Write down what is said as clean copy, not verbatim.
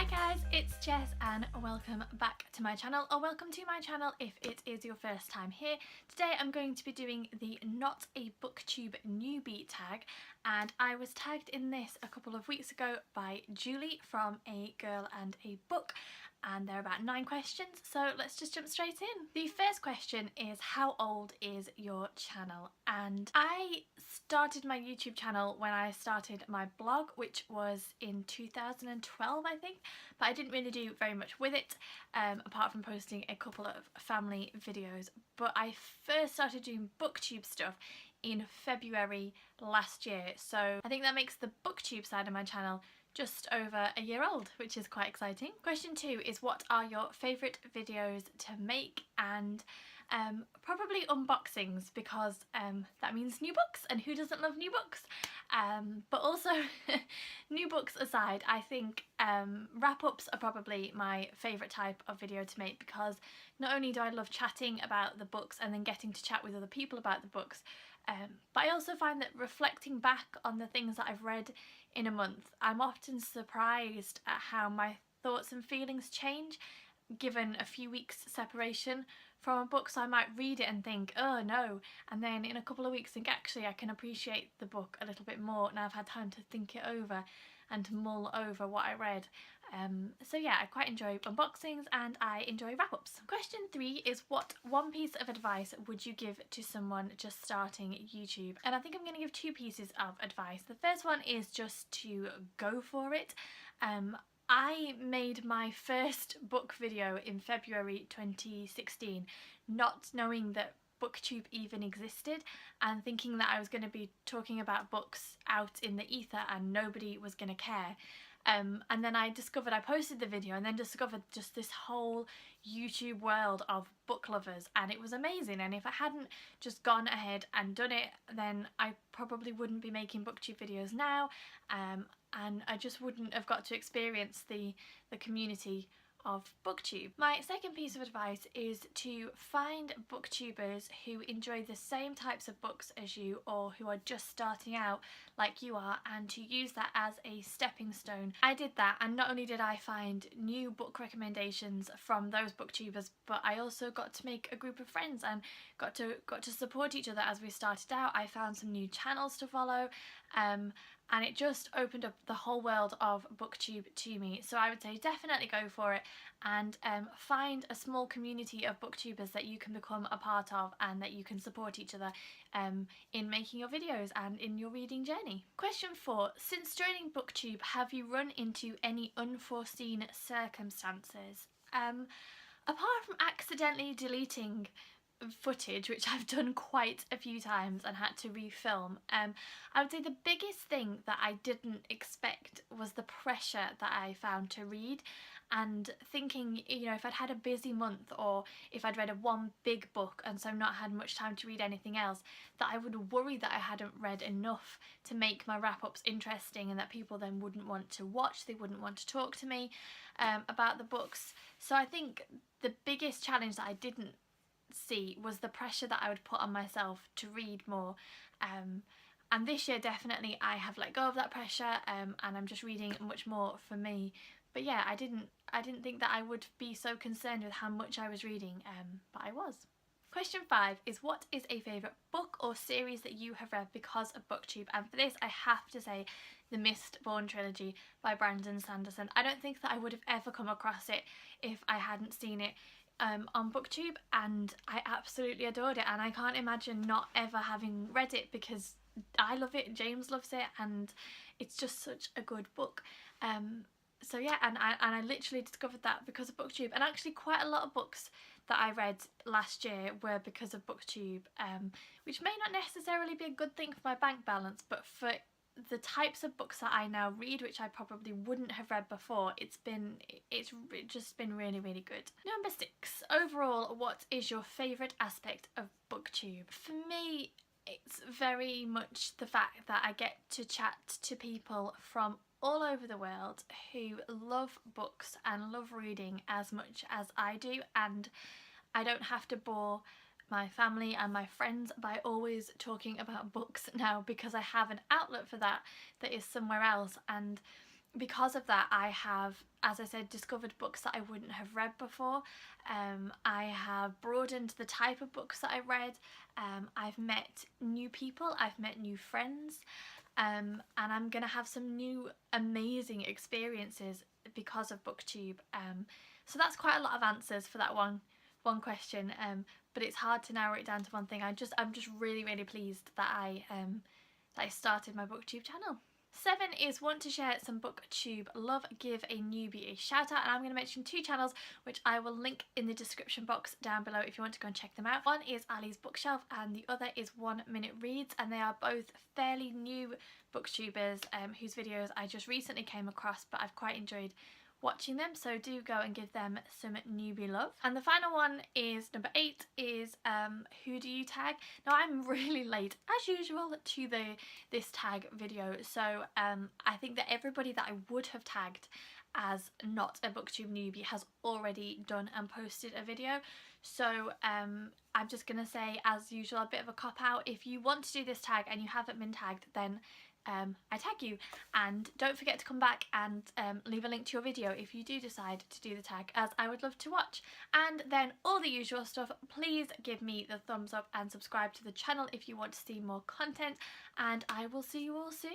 guys, it's Jess and welcome back to my channel, or welcome to my channel if it is your first time here. Today I'm going to be doing the Not a Booktube Newbie tag, and I was tagged in this a couple of weeks ago by Julie from A Girl and a Book, and there are about 9 questions, so let's just jump straight in. The first question is, how old is your channel? And I started my YouTube channel when I started my blog, which was in 2012 I think, but I didn't really do very much with it apart from posting a couple of family videos. But I first started doing booktube stuff in February last year, so I think that makes the booktube side of my channel just over a year old, which is quite exciting. Question 2 is, what are your favourite videos to make? And probably unboxings, because that means new books, and who doesn't love new books? But also new books aside, I think wrap-ups are probably my favourite type of video to make, because not only do I love chatting about the books and then getting to chat with other people about the books, but I also find that reflecting back on the things that I've read in a month, I'm often surprised at how my thoughts and feelings change given a few weeks separation from a book. So I might read it and think, oh no, and then in a couple of weeks think, actually I can appreciate the book a little bit more now I've had time to think it over and to mull over what I read. So yeah, I quite enjoy unboxings and I enjoy wrap-ups. Question 3 is, what one piece of advice would you give to someone just starting YouTube? And I think I'm going to give 2 pieces of advice. The first one is just to go for it. I made my first book video in February 2016, not knowing that booktube even existed, and thinking that I was going to be talking about books out in the ether and nobody was going to care. And then I posted the video and then discovered just this whole YouTube world of book lovers, and it was amazing. And if I hadn't just gone ahead and done it, then I probably wouldn't be making booktube videos now, and I just wouldn't have got to experience the community of booktube. My second piece of advice is to find booktubers who enjoy the same types of books as you, or who are just starting out like you are, and to use that as a stepping stone. I did that, and not only did I find new book recommendations from those booktubers, but I also got to make a group of friends and got to support each other as we started out. I found some new channels to follow, and it just opened up the whole world of booktube to me. So I would say definitely go for it, and find a small community of booktubers that you can become a part of and that you can support each other in making your videos and in your reading journey. Question 4, since joining booktube, have you run into any unforeseen circumstances? Apart from accidentally deleting footage, which I've done quite a few times and had to refilm, I would say the biggest thing that I didn't expect was the pressure that I found to read, and thinking, you know, if I'd had a busy month, or if I'd read one big book and so not had much time to read anything else, that I would worry that I hadn't read enough to make my wrap-ups interesting, and that people then wouldn't want to watch, they wouldn't want to talk to me about the books. So I think the biggest challenge that I didn't see was the pressure that I would put on myself to read more, and this year definitely I have let go of that pressure, and I'm just reading much more for me. But yeah, I didn't think that I would be so concerned with how much I was reading, but I was. Question 5 is, what is a favourite book or series that you have read because of booktube? And for this I have to say the Mistborn trilogy by Brandon Sanderson. I don't think that I would have ever come across it if I hadn't seen it on booktube, and I absolutely adored it, and I can't imagine not ever having read it, because I love it, James loves it, and it's just such a good book. So yeah, and I literally discovered that because of booktube, and actually quite a lot of books that I read last year were because of booktube, which may not necessarily be a good thing for my bank balance, but for the types of books that I now read, which I probably wouldn't have read before, it's just been really, really good. Number 6, overall, what is your favourite aspect of booktube? For me, it's very much the fact that I get to chat to people from all over the world who love books and love reading as much as I do, and I don't have to bore my family and my friends by always talking about books now, because I have an outlet for that is somewhere else. And because of that, I have, as I said, discovered books that I wouldn't have read before. I have broadened the type of books that I read. I've met new people, I've met new friends, and I'm gonna have some new amazing experiences because of BookTube. So that's quite a lot of answers for that one question. But it's hard to narrow it down to one thing. I'm just really pleased that I started my BookTube channel. 7 is want to share some BookTube love, give a newbie a shout out, and I'm going to mention 2 channels which I will link in the description box down below if you want to go and check them out. One is Ali's Bookshelf and the other is 1 Minute Reads, and they are both fairly new booktubers whose videos I just recently came across, but I've quite enjoyed watching them, so do go and give them some newbie love. And the final one is number 8 is who do you tag? Now I'm really late as usual to this tag video, so I think that everybody that I would have tagged as not a BookTube newbie has already done and posted a video. So I'm just gonna say, as usual, a bit of a cop out. If you want to do this tag and you haven't been tagged, then I tag you, and don't forget to come back and leave a link to your video if you do decide to do the tag, as I would love to watch. And then all the usual stuff, please give me the thumbs up and subscribe to the channel if you want to see more content, and I will see you all soon.